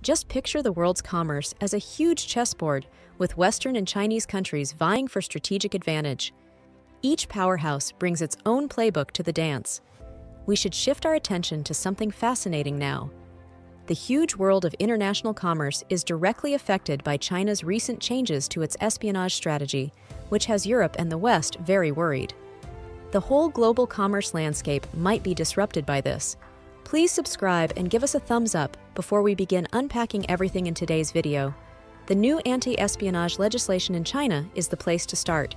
Just picture the world's commerce as a huge chessboard with Western and Chinese countries vying for strategic advantage. Each powerhouse brings its own playbook to the dance. We should shift our attention to something fascinating now. The huge world of international commerce is directly affected by China's recent changes to its espionage strategy, which has Europe and the West very worried. The whole global commerce landscape might be disrupted by this. Please subscribe and give us a thumbs up before we begin unpacking everything in today's video. The new anti-espionage legislation in China is the place to start.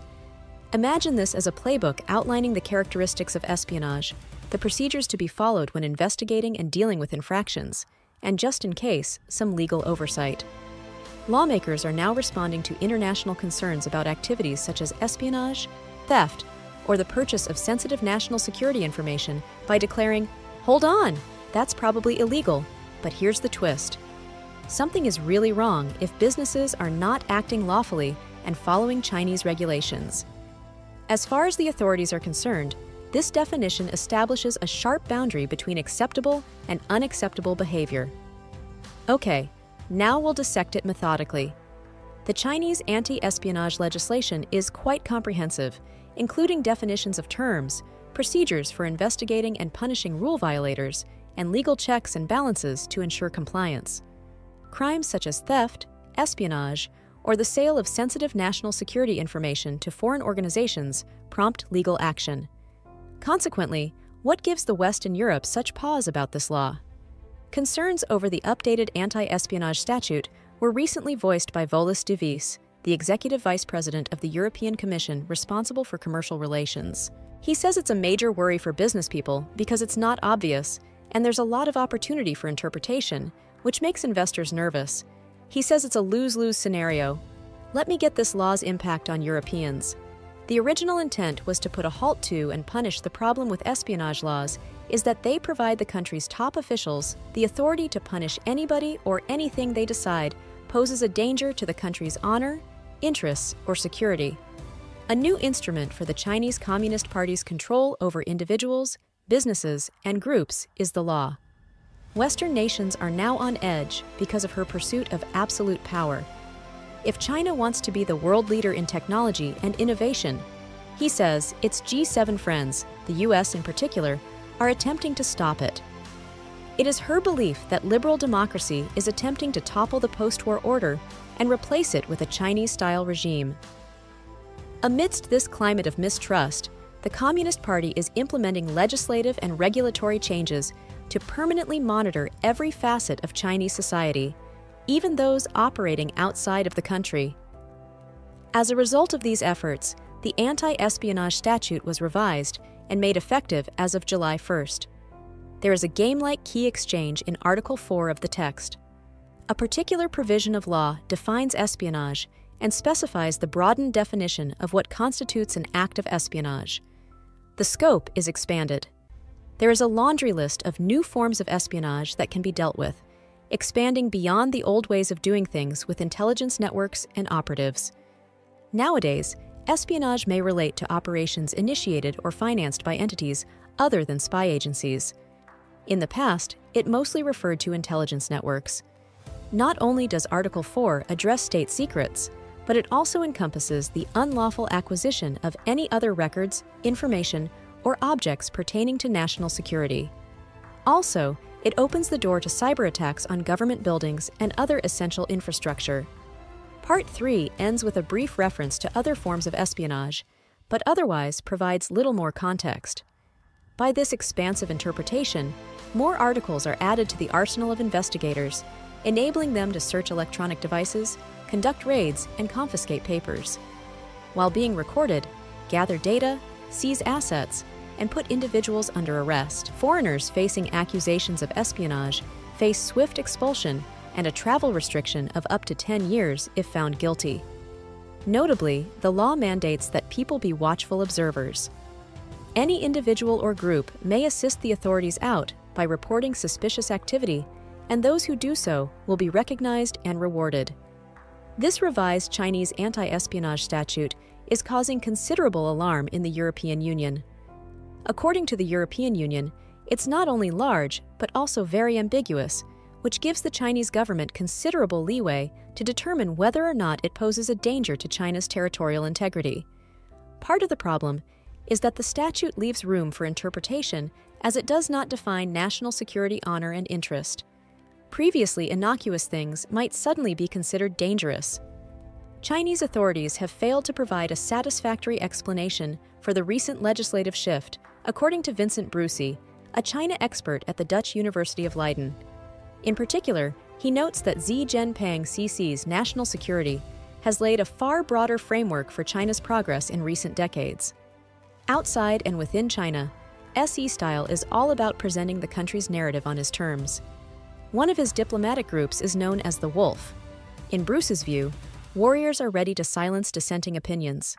Imagine this as a playbook outlining the characteristics of espionage, the procedures to be followed when investigating and dealing with infractions, and just in case, some legal oversight. Lawmakers are now responding to international concerns about activities such as espionage, theft, or the purchase of sensitive national security information by declaring, "Hold on, that's probably illegal, but here's the twist. Something is really wrong if businesses are not acting lawfully and following Chinese regulations." As far as the authorities are concerned, this definition establishes a sharp boundary between acceptable and unacceptable behavior. Okay, now we'll dissect it methodically. The Chinese anti-espionage legislation is quite comprehensive, including definitions of terms, procedures for investigating and punishing rule violators, and legal checks and balances to ensure compliance. Crimes such as theft, espionage, or the sale of sensitive national security information to foreign organizations prompt legal action. Consequently, what gives the West and Europe such pause about this law? Concerns over the updated anti-espionage statute were recently voiced by Volis de Vis, the Executive Vice President of the European Commission responsible for commercial relations. He says it's a major worry for business people because it's not obvious, and there's a lot of opportunity for interpretation, which makes investors nervous. He says it's a lose-lose scenario. Let me get this law's impact on Europeans. The original intent was to put a halt to and punish the problem with espionage laws is that they provide the country's top officials the authority to punish anybody or anything they decide poses a danger to the country's honor, interests, or security. A new instrument for the Chinese Communist Party's control over individuals, businesses, and groups is the law. Western nations are now on edge because of her pursuit of absolute power. If China wants to be the world leader in technology and innovation, he says its G7 friends, the US in particular, are attempting to stop it. It is her belief that liberal democracy is attempting to topple the post-war order and replace it with a Chinese-style regime. Amidst this climate of mistrust, the Communist Party is implementing legislative and regulatory changes to permanently monitor every facet of Chinese society, even those operating outside of the country. As a result of these efforts, the anti-espionage statute was revised and made effective as of July 1st. There is a game-like key exchange in Article 4 of the text. A particular provision of law defines espionage and specifies the broadened definition of what constitutes an act of espionage. The scope is expanded. There is a laundry list of new forms of espionage that can be dealt with, expanding beyond the old ways of doing things with intelligence networks and operatives. Nowadays, espionage may relate to operations initiated or financed by entities other than spy agencies. In the past, it mostly referred to intelligence networks. Not only does Article 4 address state secrets, but it also encompasses the unlawful acquisition of any other records, information, or objects pertaining to national security. Also, it opens the door to cyber attacks on government buildings and other essential infrastructure. Part 3 ends with a brief reference to other forms of espionage, but otherwise provides little more context. By this expansive interpretation, more articles are added to the arsenal of investigators, enabling them to search electronic devices, conduct raids, and confiscate papers. While being recorded, gather data, seize assets, and put individuals under arrest. Foreigners facing accusations of espionage face swift expulsion and a travel restriction of up to 10 years if found guilty. Notably, the law mandates that people be watchful observers. Any individual or group may assist the authorities out by reporting suspicious activity, and those who do so will be recognized and rewarded. This revised Chinese anti-espionage statute is causing considerable alarm in the European Union. According to the European Union, it's not only large, but also very ambiguous, which gives the Chinese government considerable leeway to determine whether or not it poses a danger to China's territorial integrity. Part of the problem is that the statute leaves room for interpretation as it does not define national security honor and interest. Previously innocuous things might suddenly be considered dangerous. Chinese authorities have failed to provide a satisfactory explanation for the recent legislative shift, according to Vincent Brucey, a China expert at the Dutch University of Leiden. In particular, he notes that Xi Jinping CC's national security has laid a far broader framework for China's progress in recent decades. Outside and within China, SE style is all about presenting the country's narrative on his terms. One of his diplomatic groups is known as the Wolf. In Bruce's view, warriors are ready to silence dissenting opinions.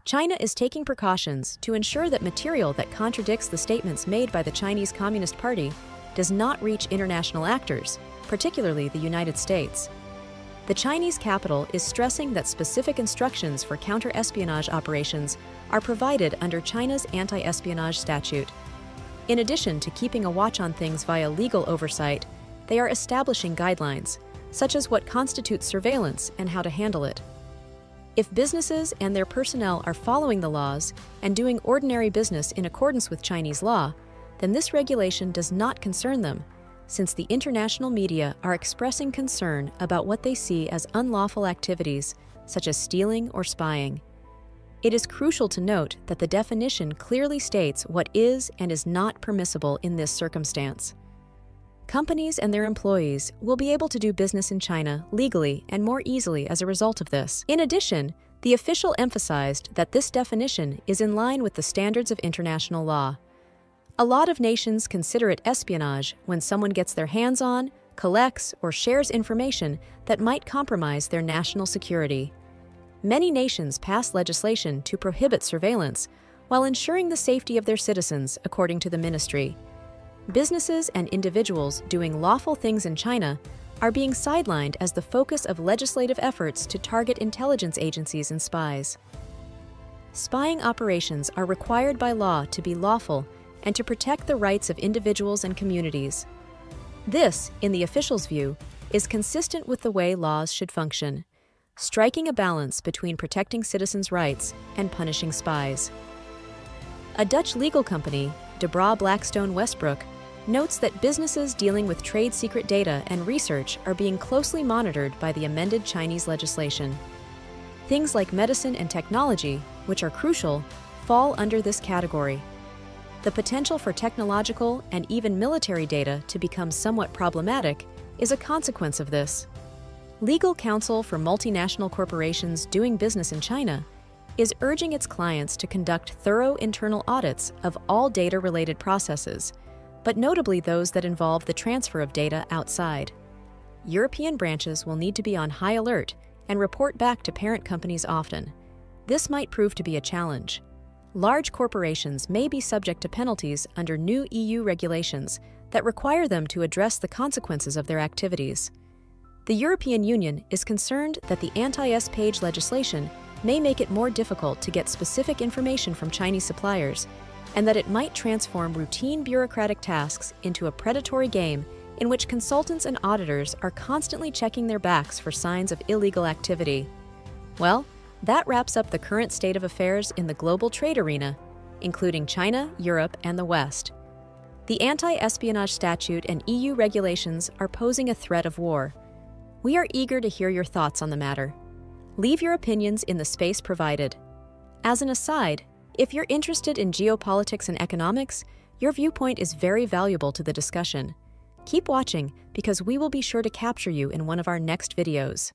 China is taking precautions to ensure that material that contradicts the statements made by the Chinese Communist Party does not reach international actors, particularly the United States. The Chinese capital is stressing that specific instructions for counter-espionage operations are provided under China's anti-espionage statute. In addition to keeping a watch on things via legal oversight, they are establishing guidelines, such as what constitutes surveillance and how to handle it. If businesses and their personnel are following the laws and doing ordinary business in accordance with Chinese law, then this regulation does not concern them, since the international media are expressing concern about what they see as unlawful activities, such as stealing or spying. It is crucial to note that the definition clearly states what is and is not permissible in this circumstance. Companies and their employees will be able to do business in China legally and more easily as a result of this. In addition, the official emphasized that this definition is in line with the standards of international law. A lot of nations consider it espionage when someone gets their hands on, collects, or shares information that might compromise their national security. Many nations pass legislation to prohibit surveillance while ensuring the safety of their citizens, according to the ministry. Businesses and individuals doing lawful things in China are being sidelined as the focus of legislative efforts to target intelligence agencies and spies. Spying operations are required by law to be lawful and to protect the rights of individuals and communities. This, in the officials' view, is consistent with the way laws should function, striking a balance between protecting citizens' rights and punishing spies. A Dutch legal company, De Bra Blackstone Westbrook, notes that businesses dealing with trade secret data and research are being closely monitored by the amended Chinese legislation. Things like medicine and technology, which are crucial, fall under this category. The potential for technological and even military data to become somewhat problematic is a consequence of this. Legal counsel for multinational corporations doing business in China is urging its clients to conduct thorough internal audits of all data-related processes, but notably those that involve the transfer of data outside. European branches will need to be on high alert and report back to parent companies often. This might prove to be a challenge. Large corporations may be subject to penalties under new EU regulations that require them to address the consequences of their activities. The European Union is concerned that the anti-espionage legislation may make it more difficult to get specific information from Chinese suppliers, and that it might transform routine bureaucratic tasks into a predatory game in which consultants and auditors are constantly checking their backs for signs of illegal activity. Well, that wraps up the current state of affairs in the global trade arena, including China, Europe, and the West. The anti-espionage statute and EU regulations are posing a threat of war. We are eager to hear your thoughts on the matter. Leave your opinions in the space provided. As an aside, if you're interested in geopolitics and economics, your viewpoint is very valuable to the discussion. Keep watching because we will be sure to capture you in one of our next videos.